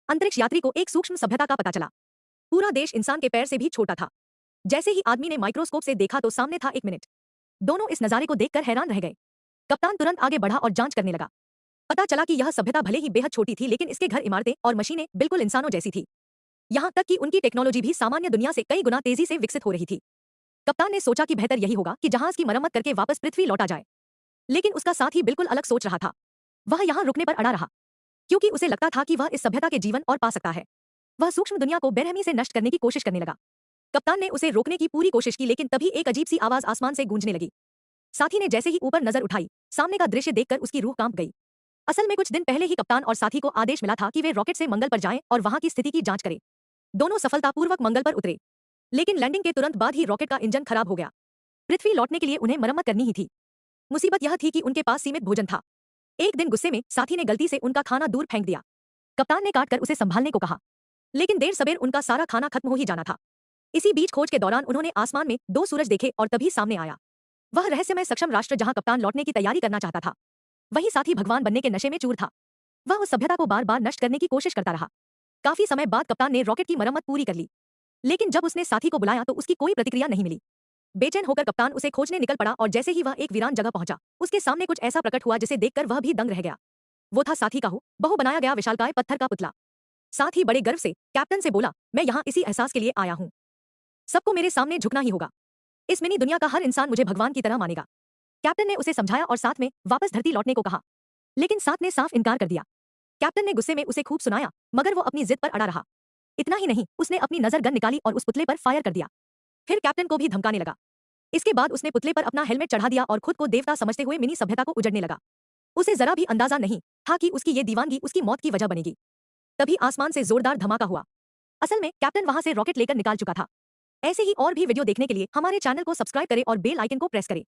अंतरिक्ष यात्री को एक सूक्ष्म सभ्यता का पता चला। पूरा देश इंसान के पैर से भी छोटा था। जैसे ही आदमी ने माइक्रोस्कोप से देखा तो सामने था 1 मिनट। दोनों इस नजारे को देखकर हैरान रह गए। कप्तान तुरंत आगे बढ़ा और जांच करने लगा। पता चला कि यह सभ्यता भले ही बेहद छोटी थी, लेकिन इसके घर, इमारतें और मशीनें बिल्कुल इंसानों जैसी थी। यहाँ तक कि उनकी टेक्नोलॉजी भी सामान्य दुनिया से कई गुना तेजी से विकसित हो रही थी। कप्तान ने सोचा कि बेहतर यही होगा कि जहाज की मरम्मत करके वापस पृथ्वी लौटा जाए। लेकिन उसका साथी बिल्कुल अलग सोच रहा था। वह यहाँ रुकने पर अड़ा रहा, क्योंकि उसे लगता था कि वह इस सभ्यता के जीवन और पा सकता है। वह सूक्ष्म दुनिया को बेरहमी से नष्ट करने की कोशिश करने लगा। कप्तान ने उसे रोकने की पूरी कोशिश की, लेकिन तभी एक अजीब सी आवाज आसमान से गूंजने लगी। साथी ने जैसे ही ऊपर नजर उठाई, सामने का दृश्य देखकर उसकी रूह कांप गई। असल में कुछ दिन पहले ही कप्तान और साथी को आदेश मिला था कि वे रॉकेट से मंगल पर जाएं और वहां की स्थिति की जांच करें। दोनों सफलतापूर्वक मंगल पर उतरे, लेकिन लैंडिंग के तुरंत बाद ही रॉकेट का इंजन खराब हो गया। पृथ्वी लौटने के लिए उन्हें मरम्मत करनी ही थी। मुसीबत यह थी कि उनके पास सीमित भोजन था। एक दिन गुस्से में साथी ने गलती से उनका खाना दूर फेंक दिया। कप्तान ने काट कर उसे संभालने को कहा, लेकिन देर सबेर उनका सारा खाना खत्म हो ही जाना था। इसी बीच खोज के दौरान उन्होंने आसमान में 2 सूरज देखे और तभी सामने आया वह रहस्यमय सक्षम राष्ट्र जहां कप्तान लौटने की तैयारी करना चाहता था। वही साथी भगवान बनने के नशे में चूर था। वह उस सभ्यता को बार बार नष्ट करने की कोशिश करता रहा। काफी समय बाद कप्तान ने रॉकेट की मरम्मत पूरी कर ली, लेकिन जब उसने साथी को बुलाया तो उसकी कोई प्रतिक्रिया नहीं मिली। बेचैन होकर कप्तान उसे खोजने निकल पड़ा और जैसे ही वह एक वीरान जगह पहुंचा, उसके सामने कुछ ऐसा प्रकट हुआ जिसे देखकर वह भी दंग रह गया। वो था साथी का बहु बनाया गया विशालकाय पत्थर का पुतला। साथ ही बड़े गर्व से कैप्टन से बोला, मैं यहाँ इसी एहसास के लिए आया हूँ। सबको मेरे सामने झुकना ही होगा। इस मिनी दुनिया का हर इंसान मुझे भगवान की तरह मानेगा। कैप्टन ने उसे समझाया और साथ में वापस धरती लौटने को कहा, लेकिन साथ ने साफ इनकार कर दिया। कैप्टन ने गुस्से में उसे खूब सुनाया, मगर वो अपनी जिद पर अड़ा रहा। इतना ही नहीं, उसने अपनी नजर गन निकाली और उस पुतले पर फायर कर दिया। फिर कैप्टन को भी धमकाने लगा। इसके बाद उसने पुतले पर अपना हेलमेट चढ़ा दिया और खुद को देवता समझते हुए मिनी सभ्यता को उजड़ने लगा। उसे जरा भी अंदाजा नहीं था कि उसकी ये दीवानगी उसकी मौत की वजह बनेगी। तभी आसमान से जोरदार धमाका हुआ। असल में कैप्टन वहां से रॉकेट लेकर निकाल चुका था। ऐसे ही और भी वीडियो देखने के लिए हमारे चैनल को सब्सक्राइब करें और बेल आइकन को प्रेस करें।